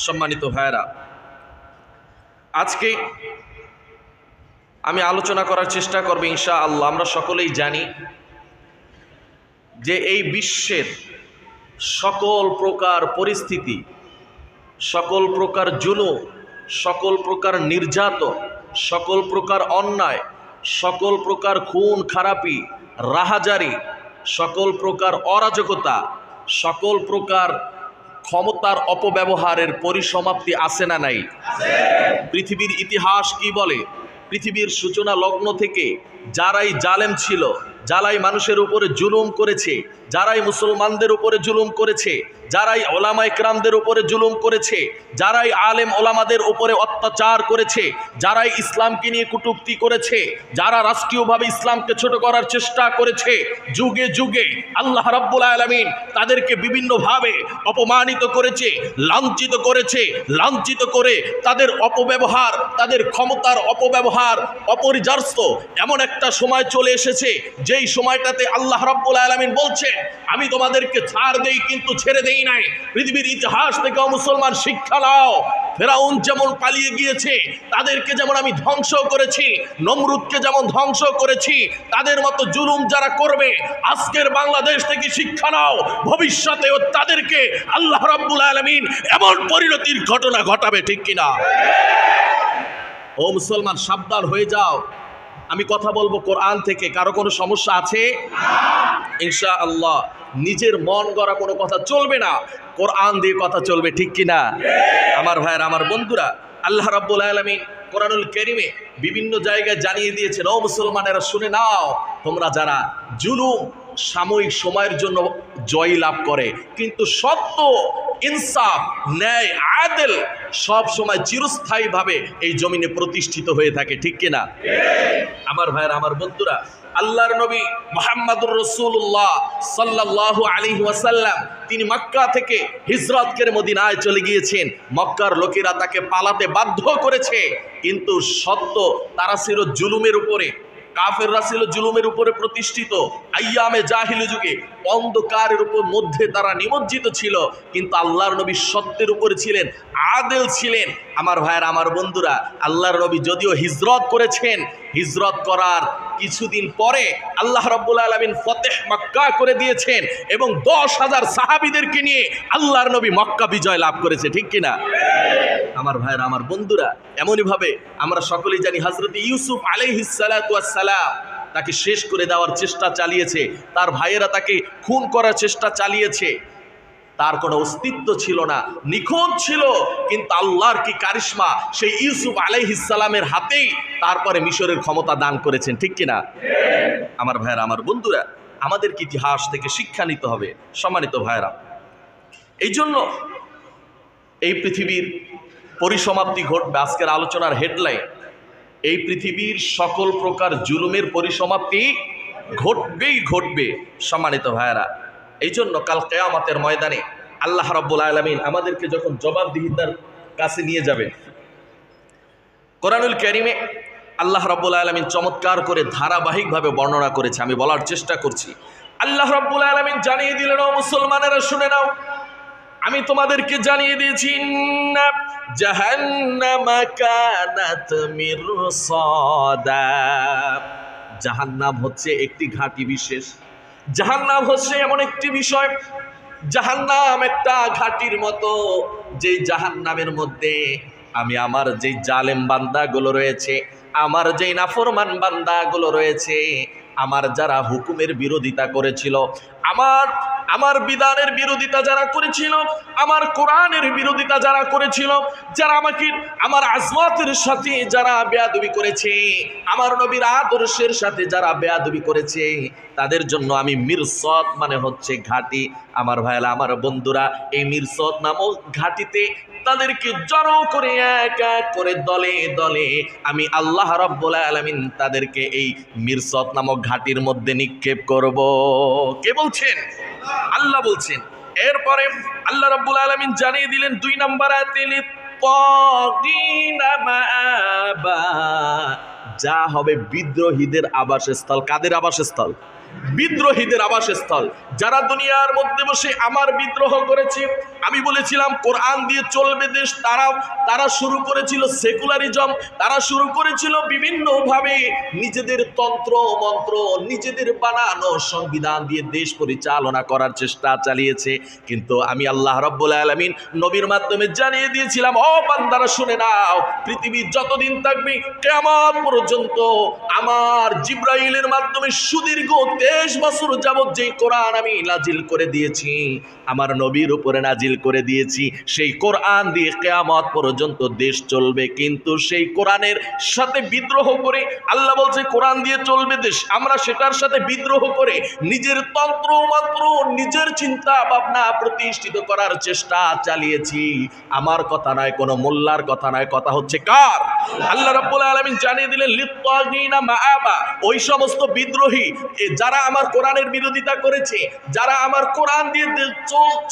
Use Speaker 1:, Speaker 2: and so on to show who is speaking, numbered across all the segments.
Speaker 1: সম্মানিত ভাইরা, আজকে আমি আলোচনা করার চেষ্টা করব ইনশাআল্লাহ। আমরা সকলেই জানি যে এই বিশ্বের সকল প্রকার পরিস্থিতি, সকল প্রকার জুলুম, সকল প্রকার নির্যাতন, সকল প্রকার অন্যায়, সকল প্রকার খুন খারাপি, রাহাজারি, সকল প্রকার অরাজকতা, সকল প্রকার ক্ষমতার অপব্যবহারের পরিসমাপ্তি আছে না নাই? পৃথিবীর ইতিহাস কি বলে? পৃথিবীর সূচনা লগ্ন থেকে যারাই জালেম ছিল, যারাই মানুষের উপরে জুলুম করেছে, যারাই মুসলমানদের উপরে জুলুম করেছে, যারাই ওলামা ইকরামদের উপরে জুলুম করেছে, যারাই আলেম ওলামাদের উপরে অত্যাচার করেছে, যারাই ইসলামকে নিয়ে কটূক্তি করেছে, যারা রাষ্ট্রীয়ভাবে ইসলামকে ছোট করার চেষ্টা করেছে, যুগে যুগে আল্লাহ রাব্বুল আলামিন তাদেরকে বিভিন্নভাবে অপমানিত করেছে, লাঞ্ছিত করেছে। লাঞ্ছিত করে তাদের অপব্যবহার, তাদের ক্ষমতার অপব্যবহার অপরিহার্য এমন একটা সময় চলে এসেছে যেই সময়টাতে আল্লাহ রাব্বুল আলামিন বলছেন, আমি তোমাদেরকে ছাড় দেই কিন্তু ছেড়ে দেই নাই। পৃথিবীর ইতিহাস থেকে মুসলমান শিক্ষা নাও। ফেরাউন যেমন পালিয়ে গিয়েছে, তাদেরকে যেমন আমি ধ্বংস করেছি, নমরুদকে যেমন ধ্বংস করেছি, তাদের মতো জুলুম যারা করবে আজকের বাংলাদেশ থেকে শিক্ষা নাও। ভবিষ্যতেও তাদেরকে আল্লাহ রাব্বুল আলামিন এমন পরিণতির ঘটনা ঘটাবে, ঠিক কিনা? ও মুসলমান, সাবধান হয়ে যাও। আমি কথা বলবো কোরআন থেকে। কারো কোনো সমস্যা আছে? ইনশাআল্লাহ। নিজের মন গড়া কোনো কথা চলবে না, কোরআন দিয়ে কথা চলবে, ঠিক কিনা? আমার ভাইয়েরা, আমার বন্ধুরা, আল্লাহ রাব্বুল আলামিন কোরআনুল কারীমে বিভিন্ন জায়গায় জানিয়ে দিয়েছেন, ও মুসলমানেরা শুনে নাও, তোমরা যারা জুলুম সাময়িক সময়ের জন্য জয় লাভ করে, কিন্তু সত্য, ইনসাফ, ন্যায়, আদল সব সময় চিরস্থায়ীভাবে এই জমিনে প্রতিষ্ঠিত হয়ে থাকে, ঠিক কিনা? আমার ভাইয়েরা, আমার বন্ধুরা, আল্লাহর নবী মুহাম্মদুর রাসূলুল্লাহ সাল্লাল্লাহু আলাইহি ওয়াসাল্লাম তিনি মক্কা থেকে হিজরত করে মদিনায় চলে গিয়েছেন। মক্কার লোকেরা তাকে পালাতে বাধ্য করেছে, কিন্তু সত্য তারা ছিল জুলুমের উপরে, কাফেররা ছিল জুলুমের উপরে প্রতিষ্ঠিত। আইয়ামে জাহিলি যুগে অন্ধকারের উপর মধ্যে তারা নিমজ্জিত ছিল, কিন্তু আল্লাহর নবী সত্যের উপরে ছিলেন, আদেল ছিলেন। আমার ভাইয়েরা, আমার বন্ধুরা, আল্লাহর নবী যদিও হিজরত করেছেন, হিজরত করার কিছুদিন পরে আল্লাহ রাব্বুল আলামিন ফতেহ মক্কা করে দিয়েছেন এবং 10,000 সাহাবীদেরকে নিয়ে আল্লাহর নবী মক্কা বিজয় লাভ করেছে, ঠিক কিনা? আমার ভাইয়েরা, আমার বন্ধুরা, এমনই ভাবে আমরা সকলেই জানি হযরত ইউসুফ আলাইহিস সালাতু ওয়াস সালাম তাকে শেষ করে দেওয়ার চেষ্টা চালিয়েছে, তার ভাইয়েরা তাকে খুন করার চেষ্টা চালিয়েছে। তার কোনো অস্তিত্ব ছিল না, নিখোঁজ ছিল, কিন্তু আল্লাহর কি কারিশমা, সেই ইউসুফ আলাইহিস সালামের হাতেই তারপরে মিশরের ক্ষমতা দান করেছেন, ঠিক কিনা? আমার ভাইয়েরা, আমার বন্ধুরা, আমাদেরকে ইতিহাস থেকে শিক্ষা নিতে হবে। সম্মানিত ভাইয়েরা, এই জন্য এই পৃথিবীর পরিসমাপ্তি ঘটবে। আজকের আলোচনার হেডলাইন, এই পৃথিবীর সকল প্রকার জুলুমের পরিসমাপ্তি ঘটবেই ঘটবে। সম্মানিত ভাইয়েরা, এই জন্য কাল কিয়ামতের ময়দানে আল্লাহ রাব্বুল আলামিন আমাদেরকে যখন জবাবদিহিতার কাছে নিয়ে যাবে, কোরআনুল কারীমে আল্লাহ রাব্বুল আলামিন চমৎকার করে ধারাবাহিকভাবে বর্ণনা করেছে। আমি বলার চেষ্টা করছি। আল্লাহ রাব্বুল আলামিন জানিয়ে দিলেন, ও মুসলমানেরা শুনে নাও, আমি তোমাদেরকে জানিয়ে দিয়েছি, ইন্না জাহান্নামা কানাত মিরসাদা। জাহান্নাম হচ্ছে একটি ঘাঁটি বিশেষ। জাহান্নাম হচ্ছে এমন একটি বিষয়, জাহান্নাম একটা ঘাঁটির মতো, যে জাহান্নামের মধ্যে আমি আমার যেই জালেম বান্দাগুলো রয়েছে, আমার যেই নাফরমান বান্দাগুলো রয়েছে, আমার যারা হুকুমের বিরোধিতা করেছিল, আমার বিধানের বিরোধিতা যারা করেছিল, আমার কোরআনের বিরোধিতা যারা করেছিল, যারা আমাকে আমার আজমতের সাথে যারা বেয়াদবি করেছে, আমার নবীর আদর্শের সাথে যারা বেয়াদবি করেছে, তাদের জন্য আমি মিরসদ, মানে হচ্ছে ঘাঁটি। আমার ভাইরা, আমার বন্ধুরা, এই মিরসদ নামক ঘাঁটিতে তাদেরকে জড়ো করে এক এক করে দলে দলে আমি আল্লাহ রাব্বুল আলামিন তাদেরকে এই মিরসদ নামক ঘাঁটির মধ্যে নিক্ষেপ করব। কে বলছেন? আল্লাহ বলছেন। এরপরে আল্লাহ রাব্বুল আলামিন জানিয়ে দিলেন 2 নম্বর আয়াতে, লিত্তাগিনা মাআবা, যা হবে বিদ্রোহীদের আবাসস্থল। কাদের আবাসস্থল? বিদ্রোহীদের আবাসস্থল। যারা দুনিয়ার মধ্যে বসে আমার বিদ্রোহ করেছে, আমি বলেছিলাম কোরআন দিয়ে চলবে দেশ, তারা শুরু করেছিল সেকুলারিজম, তারা শুরু করেছিল বিভিন্নভাবে নিজেদের তন্ত্র মন্ত্র, নিজেদের বানানো সংবিধান দিয়ে দেশ পরিচালনা করার চেষ্টা চালিয়েছে। কিন্তু আমি আল্লাহ রাব্বুল আলামিন নবীর মাধ্যমে জানিয়ে দিয়েছিলাম, ও বান্দারা শুনে নাও, পৃথিবী যতদিন থাকবে কিয়ামত পর্যন্ত আমার জিবরাইলের মাধ্যমে সুদীর্ঘ 23 বছর যাবত যেই কোরআন আমি নাজিল করে দিয়েছি, আমার নবীর উপরে নাজিল করে দিয়েছি, সেই কোরআন দিয়ে কিয়ামত পর্যন্ত দেশ চলবে। কিন্তু সেই কোরআনের সাথে বিদ্রোহ করে, আল্লাহ বলছে কোরআন দিয়ে চলবে দেশ, আমরা সেটার সাথে বিদ্রোহ করে নিজের তন্ত্র মন্ত্র, নিজের চিন্তা ভাবনা প্রতিষ্ঠিত করার চেষ্টা চালিয়েছি। আমার কথা নয়, কোনো মোল্লার কথা নয়, কথা হচ্ছে কার? আল্লাহ রাব্বুল আলামিন জানিয়ে দিলেন লিত্তাগিনা মাআবা, ওই সমস্ত বিদ্রোহী যারা আমার কোরআনের বিরোধিতা করেছে, যারা আমার কোরআন দিয়ে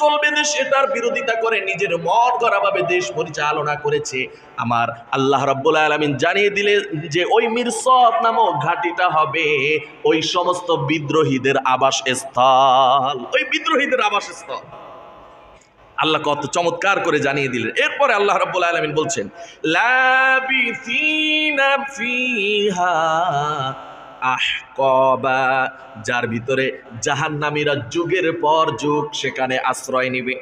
Speaker 1: চলবে দেশ এটার বিরোধিতা করে নিজের মন গড়া ভাবে দেশ পরিচালনা করেছে, আমার আল্লাহ রাব্বুল আলামিন জানিয়ে দিলেন যে ওই মিরসদ নামক ঘাটিটা হবে ওই সমস্ত বিদ্রোহীদের আবাসস্থল, ওই বিদ্রোহীদের আবাসস্থল। আল্লাহ কত চমৎকার করে জানিয়ে দিলেন। এরপরে আল্লাহ রাব্বুল আলামিন বলছেন লাবিথিনা ফিহা আহকাবা, যার ভিতরে জাহান্নামীরা যুগের পর যুগ সেখানে আশ্রয় নেবে,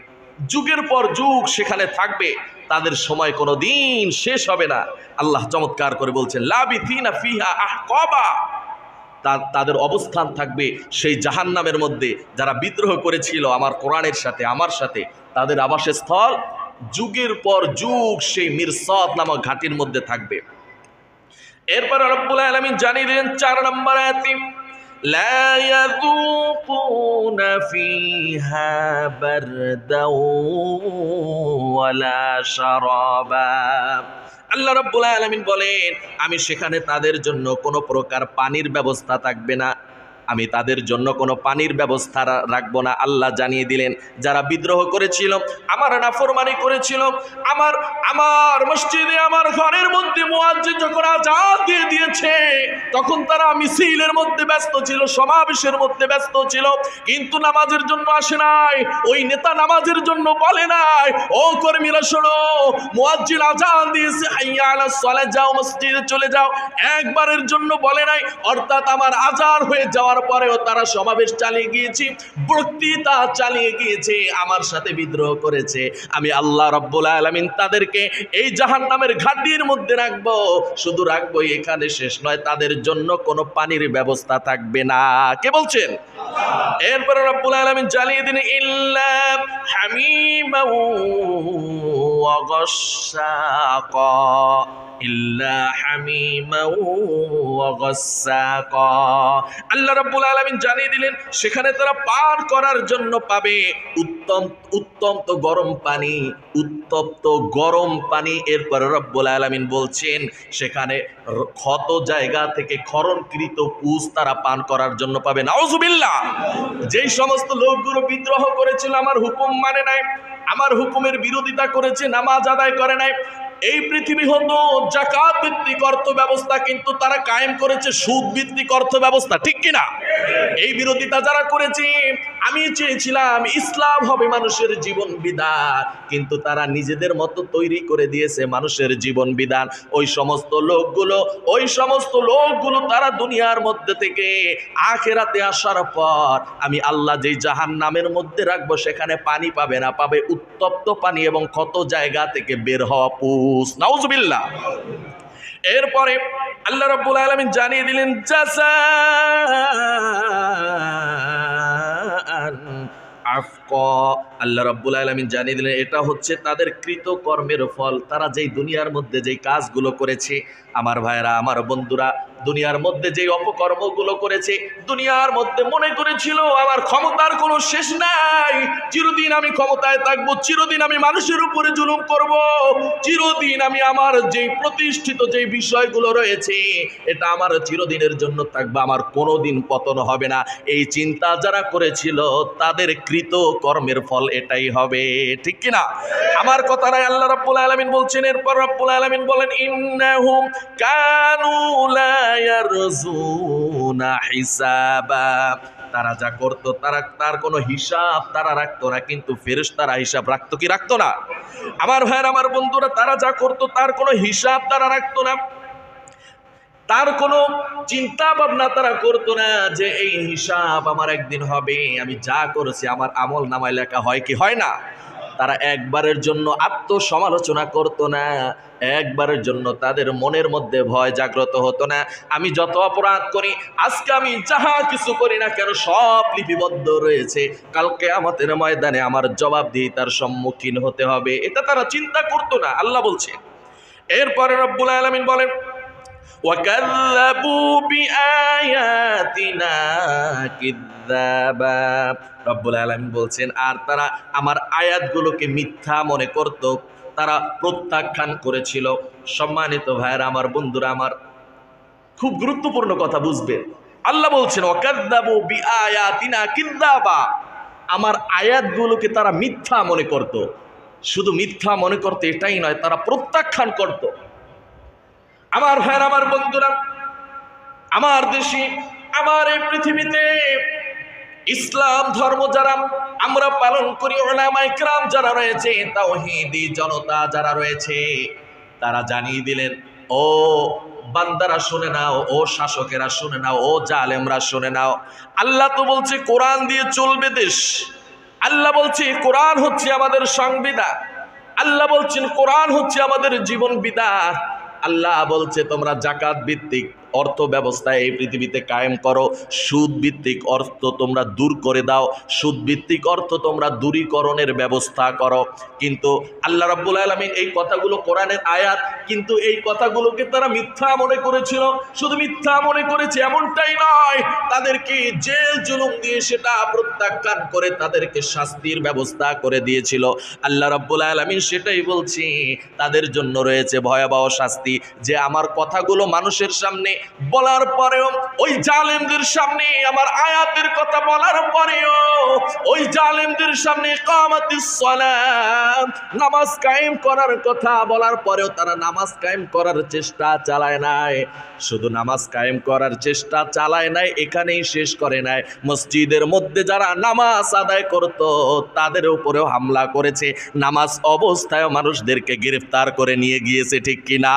Speaker 1: যুগের পর যুগ সেখানে থাকবে, তাদের সময় কোনো দিন শেষ হবে না। আল্লাহ চমৎকার করে বলছেন লাবিথিনা ফিহা আহকাবা, তাদের অবস্থান থাকবে সেই জাহান্নামের মধ্যে, যারা বিদ্রোহ করেছিল আমার কোরআনের সাথে, আমার সাথে, তাদের আবাসস্থল যুগের পর যুগ সেই মিরসাদ নামক ঘাটির মধ্যে থাকবে। এরপর রব্বুল আলামিন জানিয়ে দিলেন 4 নম্বর আয়াতে লা ইয়াযুকুনা ফিহা বারদাও ওয়ালা শারাবা। আল্লাহ রাব্বুল আলামিন বলেন আমি সেখানে তাদের জন্য কোনো প্রকার পানির ব্যবস্থা থাকবে না, আমি তাদের জন্য কোনো পানির ব্যবস্থা রাখবো না। আল্লাহ জানিয়ে দিলেন যারা বিদ্রোহ করেছিল, আমার নাফরমানি করেছিল, আমার মসজিদে, আমার ঘরের মধ্যে মুয়াজ্জিন যখন আযান দিয়ে দিয়েছে তখন তারা মিছিলের মধ্যে ব্যস্ত ছিল, সমাবেশের মধ্যে ব্যস্ত ছিল, কিন্তু নামাজের জন্য আসে নাই। ওই নেতা নামাজের জন্য বলে নাই, ও কর্মীরা শোনো, মুয়াজ্জিন আযান দিয়েছে, হাইয়া আলাস সালাহ, যাও মসজিদে চলে যাও, একবারের জন্য বলে নাই। অর্থাৎ আমার আযান হয়ে যাওয়ার পরেও তারা সমাবেশ চালিয়ে গিয়েছে, বক্তৃতা চালিয়ে গিয়েছে, আমার সাথে বিদ্রোহ করেছে। আমি আল্লাহ রাব্বুল আলামিন তাদেরকে এই জাহান্নামের ঘাটির মধ্যে রাখবো, শুধু রাখবো এখানে শেষ নয়, তাদের জন্য কোনো পানির ব্যবস্থা থাকবে না। কে বলছেন? এরপরে রাব্বুল আলামিন জানিয়ে দিন ইল্লা হামিমা ওয়া গাসসাকা, ইল্লা হামিমা ওয়া গাসসাকা। আল্লাহ রাব্বুল আলামিন জানিয়ে দিলেন সেখানে তারা পান করার জন্য পাবে উত্তপ্ত গরম পানি, উত্তপ্ত গরম পানি। এরপর রাব্বুল আলামিন বলছেন সেখানে ক্ষত জায়গা থেকে খননকৃত পুঁজ তারা পান করার জন্য পাবে। নাউজুবিল্লাহ। যেই সমস্ত লোকগুলো বিদ্রোহ করেছিল, আমার হুকুম মানে নাই, আমার হুকুমের বিরোধিতা করেছে, নামাজ আদায় করে নাই, এই পৃথিবী হতো যাকাত ভিত্তিক অর্থ ব্যবস্থা, কিন্তু তারা কায়েম করেছে সুদ ভিত্তিক অর্থ ব্যবস্থা, ঠিক কিনা? এই বিরোধিতা যারা করেছে, আমি চেয়েছিলাম ইসলাম হবে মানুষের জীবন বিধান, কিন্তু তারা নিজেদের মতো তৈরি করে দিয়েছে মানুষের জীবন বিধান। ওই সমস্ত লোকগুলো তারা দুনিয়ার মধ্যে থেকে আখিরাতে আসার পর আমি আল্লাহ যেই জাহান্নামের মধ্যে রাখবো সেখানে পানি পাবে না, পাবে উত্তপ্ত পানি এবং কত জায়গা থেকে বের হওয়া পুঁজ। নাউজুবিল্লাহ। এরপরে আল্লাহ রাব্বুল আলামিন জানিয়ে দিলেন জাযাআন আফকা। আল্লাহ রাব্বুল আলামিন জানিয়ে দিলেন এটা হচ্ছে তাদের কৃত কর্মের ফল। তারা যেই দুনিয়ার মধ্যে যেই কাজগুলো করেছে, আমার ভাইরা, আমার বন্ধুরা, দুনিয়ার মধ্যে যেই অপকর্মগুলো করেছে, দুনিয়ার মধ্যে মনে করেছিল আমার ক্ষমতার কোনো শেষ নাই, চিরদিন আমি ক্ষমতায় থাকবো, চিরদিন আমি মানুষের উপরে জুলুম করব, চিরদিন আমি আমার যেই প্রতিষ্ঠিত যেই বিষয়গুলো রয়েছে এটা আমার চিরদিনের জন্য থাকবে, আমার কোনোদিন পতন হবে না। এই চিন্তা যারা করেছিল তাদের কৃত কর্মের ফল এটাই হবে, ঠিক কিনা? আমার কথাটাই আল্লাহ রাব্বুল আলামিন বলছেন। এরপর রাব্বুল আলামিন বলেন ইন্নাহুম কানু লা ইয়ারজুনা হিসাবা। তারা যা করত তার কোনো হিসাব তারা রাখতো না, কিন্তু ফেরেশতারা হিসাব রাখতো কি রাখতো না? আমার ভাইয়ের, আমার বন্ধুরা, তারা যা করত তার কোনো হিসাব তারা রাখতো না, তার কোনো চিন্তা ভাবনা তারা করতো না যে এই হিসাব আমার একদিন হবে, আমি যা করেছি আমার আমল নামায় লেখা হয় কি হয় না। তারা একবারের জন্য আত্মসমালোচনা করতো না, একবারের জন্য তাদের মনের মধ্যে ভয় জাগ্রত হতো না। আমি যত অপরাধ করি, আজকে আমি যাহা কিছু করি না কেন সব লিপিবদ্ধ রয়েছে, কালকে আমাদের ময়দানে আমার জবাবদিহিতার সম্মুখীন হতে হবে, এটা তারা চিন্তা করতো না। আল্লাহ বলছে, এরপরে রব্বুল আলামিন বলেন وَكَذَّبُوا بِآيَاتِنَا كِذَّابًا। রব্বুল আলামিন বলছেন, আর তারা আমার আয়াতগুলোকে মিথ্যা মনে করত, তারা প্রত্যাখ্যান করেছিল। সম্মানিত ভাইয়েরা, আমার বন্ধুরা, আমার খুব গুরুত্বপূর্ণ কথা বুঝবেন। আল্লাহ বলছেন ওয়াকাযযাবু বিআয়াতিনা কিযযাবা, আমার আয়াতগুলোকে তারা মিথ্যা মনে করত। শুধু মিথ্যা মনে করতে এটাই নয়, তারা প্রত্যাখ্যান করত। আমার ভাইয়ের, আমার বন্ধুরা, আমার দেশে, আমার এই পৃথিবীতে ইসলাম ধর্ম যারা আমরা পালন করি, উলামায়ে কেরাম যারা রয়েছে, তাওহীদি জনতা যারা রয়েছে, তারা জানিয়ে দিলেন, ও বান্দারা শুনে নাও, ও শাসকেরা শুনে নাও, ও জালেমরা শুনে নাও, আল্লাহ তো বলছে কোরআন দিয়ে চলবে দেশ। আল্লাহ বলছে কোরআন হচ্ছে আমাদের সংবিধান। আল্লাহ বলছেন কোরআন হচ্ছে আমাদের জীবন বিধান। আল্লাহ বলছে তোমরা জাকাত ভিত্তিক অর্থ ব্যবস্থা এই পৃথিবীতে কায়েম করো, সুদ ভিত্তিক অর্থ তোমরা দূর করে দাও, সুদ ভিত্তিক অর্থ তোমরা দূরীকরণের ব্যবস্থা করো। কিন্তু আল্লাহ রাব্বুল আলামিন এই কথাগুলো কোরআনের আয়াত, কিন্তু এই কথাগুলোকে তারা মিথ্যা মনে করেছিল। শুধু মিথ্যা মনে করেছে এমনটাই নয়, তাদেরকে জেল জুলুম দিয়ে সেটা প্রত্যাখ্যান করে তাদেরকে শাস্তির ব্যবস্থা করে দিয়েছিল। আল্লাহ রাব্বুল আলামিন সেটাই বলছি, তাদের জন্য রয়েছে ভয়াবহ শাস্তি, যে আমার কথাগুলো মানুষের সামনে বলার পরেও, ওই জালেমদের সামনে আমার আয়াতের কথা বলার পরেও, ওই জালেমদের সামনে ইকামাতিস সালাত, নামাজ কায়েম করার কথা বলার পরেও তারা নামাজ কায়েম করার চেষ্টা চালায় নাই। শুধু নামাজ কায়েম করার চেষ্টা চালায় নাই, এখানেই শেষ করে নাই, মসজিদের মধ্যে যারা নামাজ আদায় করত তাদের উপরেও হামলা করেছে, নামাজ অবস্থায় মানুষদেরকে গ্রেফতার করে নিয়ে গিয়েছে, ঠিক কিনা?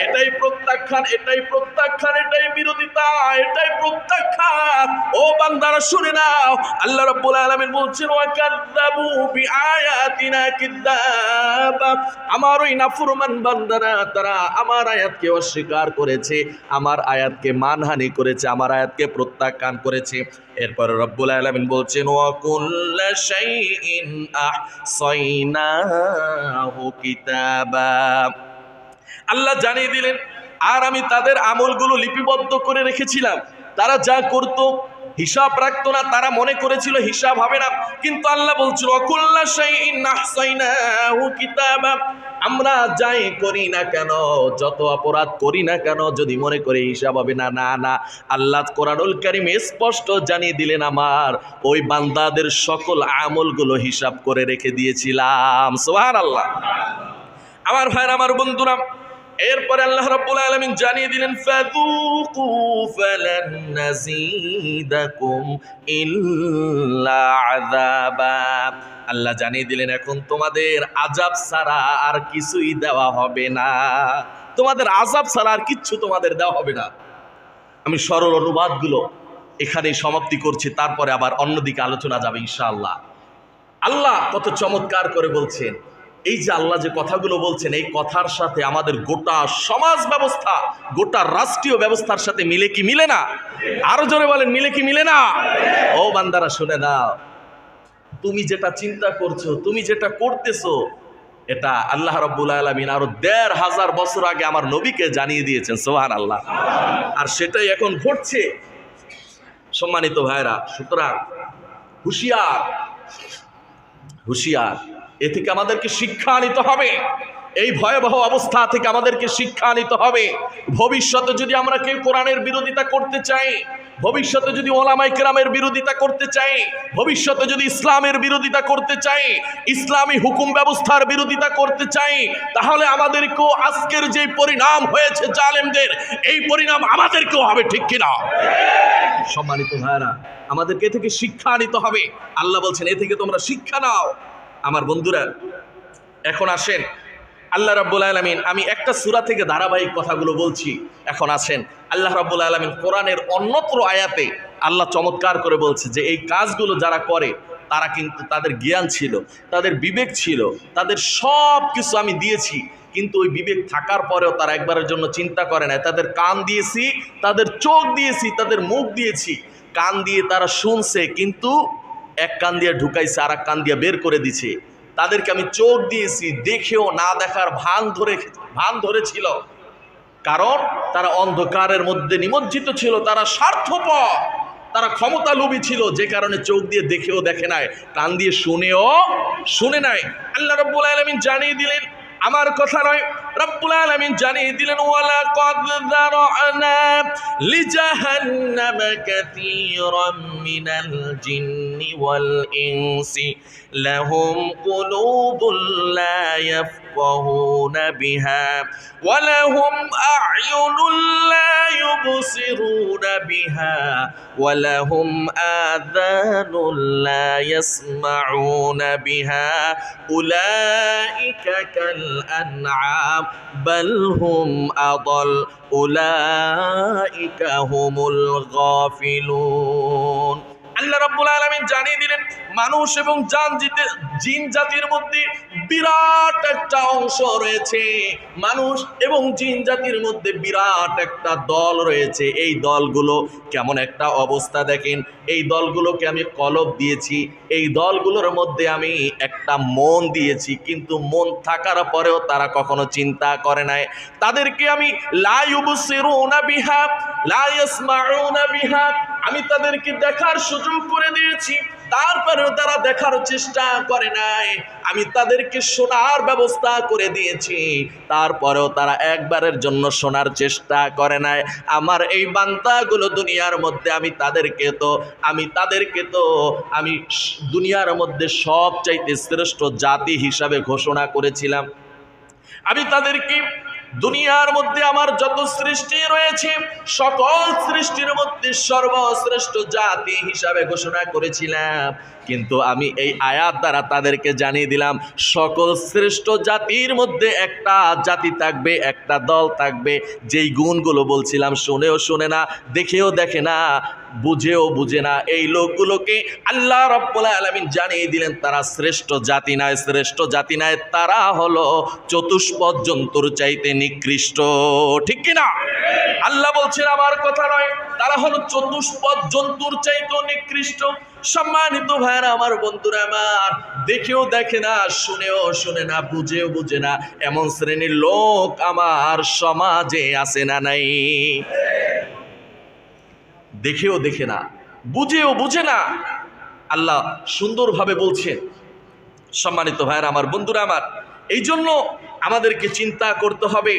Speaker 1: এটাই প্রত্যাখ্যান, এটাই প্রত্যাখ্যান, এটাই বিরোধিতা, এটাই প্রত্যাখ্যান। ও বান্দারা শুনে নাও, আল্লাহ রাব্বুল আলামিন বলছেন ওয়াকাযযাবু বিআয়াতিনা কিযযাবা, আমার ওই নাফরমান বান্দারা তারা আমার আয়াতকে অস্বীকার করেছে, আমার আয়াতকে মানহানি করেছে, আমার আয়াতকে প্রত্যাখ্যান করেছে। এরপর রব্বুল আলামিন বলছেন ওয়া কুল্লা শাইইন আহসাইনাহু কিতাবা। আল্লাহ জানিয়ে দিলেন, আর আমি তাদের আমলগুলো লিপিবদ্ধ করে রেখেছিলাম। তারা যা করত হিসাব রাখতো না, তারা মনে করেছিল হিসাব হবে না, কিন্তু আল্লাহ বলছিল কুল্লা শাইইন আহসাইনাহু কিতাবা, আমরা যাই করি না কেন, যত অপরাধ করি না কেন, যদি মনে করে হিসাব হবে না, না না, আল্লাহ কোরআনুল কারীম স্পষ্ট জানিয়ে দিলেন আমার ওই বান্দাদের সকল আমলগুলো হিসাব করে রেখে দিয়েছিলাম। সুবহানাল্লাহ। আমার ভাইরা, আমার বন্ধুরা, এরপরে আল্লাহ রাব্বুল আলামিন জানিয়ে দিলেন ফাযুকু ফালান নাযীদাকুম ইল্লা আযাবা। আল্লাহ জানিয়ে দিলেন এখন তোমাদের আযাব ছাড়া আর কিছুই দেওয়া হবে না, তোমাদের আযাব ছাড়া আর কিচ্ছু তোমাদের দেওয়া হবে না। আমি সরল অনুবাদগুলো এখানেই সমাপ্তি করছি, তারপরে আবার অন্যদিকে আলোচনা যাবে ইনশাআল্লাহ। আল্লাহ কত চমৎকার করে বলছেন, এই যে আল্লাহ যে কথাগুলো বলছেন, এই কথার সাথে আমাদের গোটা সমাজ ব্যবস্থা, গোটা রাষ্ট্রীয় ব্যবস্থার সাথে মিলে কি মিলে না? আরো জোরে বলেন, মিলে কি মিলে না? ও বান্দারা শুনে নাও, তুমি যেটা চিন্তা করছো, তুমি যেটা করতেছো, এটা আল্লাহ রাব্বুল আলামিন আরো ১৫০০ বছর আগে আমার নবীকে জানিয়ে দিয়েছেন। সুবহানাল্লাহ। আর সেটাই এখন ঘটছে। সম্মানিত ভাইরা, সুতরাং হুঁশিয়ার, হুঁশিয়ার, এ থেকে আমাদেরকে শিক্ষা নিতে হবে। এই ভয়াবহ অবস্থা থেকে আমাদেরকে শিক্ষা নিতে হবে। ভবিষ্যতে যদি আমরা কেউ কোরআনের বিরোধিতা করতে চাই, ভবিষ্যতে যদি ওলামায়ে কেরামের বিরোধিতা করতে চাই, ভবিষ্যতে যদি ইসলামের বিরোধিতা করতে চাই, ইসলামী হুকুম ব্যবস্থার বিরোধিতা করতে চাই, তাহলে আমাদেরকেও আজকের যে পরিণাম হয়েছে জালেমদের, এই পরিণাম আমাদেরকেও হবে, ঠিক কিনা? সম্মানিত ভাইরা, আমাদেরকে এ থেকে শিক্ষা নিতে হবে। আল্লাহ বলছেন এ থেকে তোমরা শিক্ষা নাও। আমার বন্ধুরা, এখন আসেন আল্লাহ রাব্বুল আলামিন, আমি একটা সূরা থেকে ধারাবাহিক কথাগুলো বলছি। এখন আসেন আল্লাহ রাব্বুল আলামিন কোরআনের অন্যত্র আয়াতে আল্লাহ চমৎকার করে বলছে যে এই কাজগুলো যারা করে তারা কিন্তু তাদের জ্ঞান ছিল, তাদের বিবেক ছিল, তাদের সব কিছু আমি দিয়েছি, কিন্তু ওই বিবেক থাকার পরেও তারা একবারের জন্য চিন্তা করে না। তাদের কান দিয়েছি, তাদের চোখ দিয়েছি, তাদের মুখ দিয়েছি। কান দিয়ে তারা শুনছে, কিন্তু এক কান দিয়ে ঢুকাইছে, আর এক কান দিয়ে বের করে দিছে। তাদেরকে আমি চোখ দিয়েছি, দেখেও না দেখার ভান ধরেছিল, কারণ তারা অন্ধকারের মধ্যে নিমজ্জিত ছিল, তারা স্বার্থপর, তারা ক্ষমতা লোভী ছিল, যে কারণে চোখ দিয়ে দেখেও দেখে নাই, কান দিয়ে শুনেও শুনে নাই। আল্লাহ রাব্বুল আলামিন জানিয়ে দিলেন, আমার কথা নয়, রব্বুল আলামিন জানিয়ে দিলেন, ওয়ালাকাদ যারা'না লিজাহান্নামা কাসীরাম মিনাল জিন্নি ওয়াল ইনসি লাহুম কুলুবুন লা ইয়াফকাহুনা বিহা ওয়া লাহুম আ'য়ুনুন লা ইউবসিরুনা বিহা ওয়া লাহুম আযানুন লা ইয়াসমাউনা বিহা উলাইকা কাল আন'আম বাল হুম আদাল উলাইকা হুমুল গাফিলুন। আল্লাহ রাব্বুল আলামিন জানিয়ে দিলেন, মানুষ এবং জিন জাতির মধ্যে বিরাট একটা অংশ রয়েছে, মানুষ এবং জিন জাতির মধ্যে বিরাট একটা দল রয়েছে। এই দলগুলো কেমন একটা অবস্থা দেখেন, এই দলগুলোকে আমি কলব দিয়েছি, এই দলগুলোর মধ্যে আমি একটা মন দিয়েছি, কিন্তু মন থাকার পরেও তারা কখনো চিন্তা করে নাই। তাদেরকে আমি লা ইউবসিরুনা বিহা লা ইয়াসমাউনা বিহা, আমি তাদেরকে দেখার সুযোগ করে দিয়েছি, তারপরেও তারা দেখার চেষ্টা করে নাই। আমি তাদেরকে শোনার ব্যবস্থা করে দিয়েছি, তারপরেও তারা একবারের জন্য শোনার চেষ্টা করে নাই। আমার এই বান্দাগুলো দুনিয়ার মধ্যে আমি তাদেরকে তো দুনিয়ার মধ্যে সবচাইতে শ্রেষ্ঠ জাতি হিসাবে ঘোষণা করেছিলাম। আমি তাদেরকে দুনিয়ার মধ্যে আমার যত সৃষ্টি রয়েছে সকল সৃষ্টির মধ্যে সর্বশ্রেষ্ঠ জাতি হিসাবে ঘোষণা করেছিলাম, কিন্তু আমি এই আয়াত দ্বারা তাদেরকে জানিয়ে দিলাম সকল শ্রেষ্ঠ জাতির মধ্যে একটা জাতি থাকবে, একটা দল থাকবে, যেই গুণগুলো বলছিলাম শুনেও শুনে না, দেখেও দেখে না, বুঝেও বুঝে না। এই লোকগুলোকে আল্লাহ রাব্বুল আলামিন জানিয়ে দিলেন তারা শ্রেষ্ঠ জাতি নয়, শ্রেষ্ঠ জাতি নয়, তারা হলো চতুষ্পদ জন্তুর চাইতে নিকৃষ্ট, ঠিক কিনা? আল্লাহ বলছেন আমার কথা নয়, তারা হলো চতুষ্পদ জন্তুর চাইতে নিকৃষ্ট। সম্মানিত ভাইরা আমার, বন্ধুরা আমার, দেখেও দেখে না, শুনেও শুনে না, বুঝেও বুঝে না, এমন শ্রেণীর লোক আমার সমাজে আছে না নাই? দেখেও দেখে না, বুঝেও বুঝে না। আল্লাহ সুন্দরভাবে বলছেন। সম্মানিত ভাইরা আমার, বন্ধুরা আমার, এই জন্য আমাদেরকে চিন্তা করতে হবে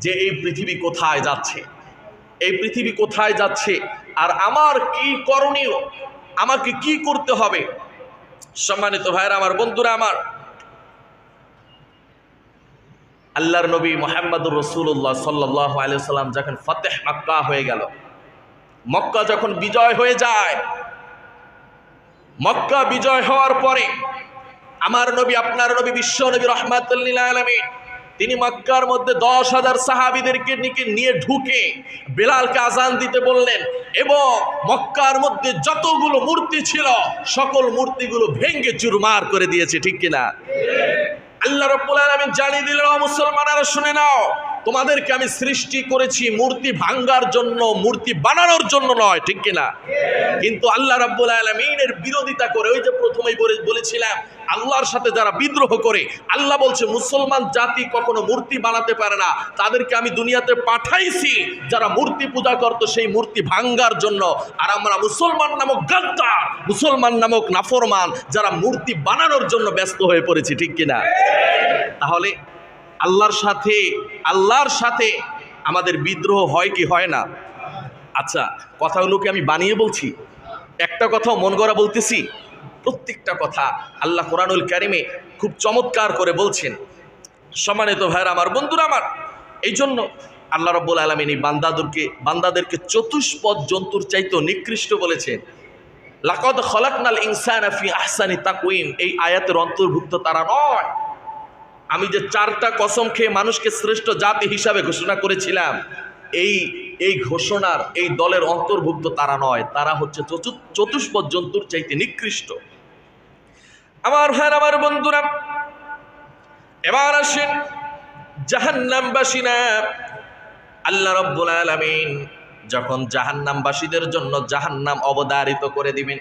Speaker 1: যে এই পৃথিবী কোথায় যাচ্ছে, এই পৃথিবী কোথায় যাচ্ছে, আর আমার কি করণীয়, আমাকে কি করতে হবে। সম্মানিত ভাইরা আমার, বন্ধুরা আমার, আল্লাহর নবী মুহাম্মদুর রাসূলুল্লাহ সাল্লাল্লাহু আলাইহি সাল্লাম যখন ফতেহ মক্কা হয়ে গেল, মক্কা যখন বিজয় হয়ে যায়, মক্কা বিজয় হওয়ার পরে আমার নবী, আপনার নবী, বিশ্ব নবী রাহমাতুল লিল আলামিন, তিনি মক্কার মধ্যে 10,000 সাহাবীদেরকে নিয়ে ঢুকে বেলালকে আজান দিতে বললেন, এবং মক্কার মধ্যে যতগুলো মূর্তি ছিল সকল মূর্তিগুলো ভেঙে চুরমার করে দিয়েছে, ঠিক কিনা? আল্লাহ রাব্বুল আলামিন জানিয়ে দিলেন, ও মুসলমানেরা শুনে নাও, তোমাদেরকে আমি সৃষ্টি করেছি মূর্তি ভাঙ্গার জন্য, মূর্তি বানানোর জন্য নয়, ঠিক কিনা? কিন্তু আল্লাহ রাব্বুল আলামিনের বিরোধিতা করে, ওই যে প্রথমেই বলেছিলাম, আল্লাহর সাথে যারা বিদ্রোহ করে, আল্লাহ বলছে মুসলমান জাতি কখনো মূর্তি বানাতে পারে না, তাদেরকে আমি দুনিয়াতে পাঠাইছি যারা মূর্তি পূজা করত সেই মূর্তি ভাঙ্গার জন্য। আর আমরা মুসলমান নামক গাদ্দার, মুসলমান নামক নাফরমান, যারা মূর্তি বানানোর জন্য ব্যস্ত হয়ে পড়েছি, ঠিক কিনা? তাহলে আল্লাহর সাথে আমাদের বিদ্রোহ হয় কি হয় না? আচ্ছা, কথাগুলো কি আমি বানিয়ে বলছি? একটা কথাও মন গড়া বলতেছি? প্রত্যেকটা কথা আল্লাহ কোরআনুল কারিমে খুব চমৎকার করে বলছেন। সম্মানিত ভাইরা আমার, বন্ধুরা আমার, এই জন্য আল্লাহ রাব্বুল আলামিন এই বান্দাদেরকে চতুষ্পদ জন্তুর চাইতেও নিকৃষ্ট বলেছেন। লাকাদ খলাকনাল ইনসানা ফি আহসানি তাকওয়িম, এই আয়াতের অন্তর্ভুক্ত তারা নয়। আমি যে 4টা কসম খেয়ে মানুষকে শ্রেষ্ঠ জাতি হিসাবে ঘোষণা করেছিলাম, এই ঘোষণার এই দলের অন্তর্ভুক্ত তারা নয়। তারা হচ্ছে চতুষ্পদ জন্তুর চাইতে নিকৃষ্ট। আমার ভাইরা আমার, বন্ধুরা, এবার আসেন জাহান্নামবাসীরা। আল্লাহ রাব্বুল আলামিন যখন জাহান্নামবাসীদের জন্য জাহান্নাম অবধারিত করে দিবেন,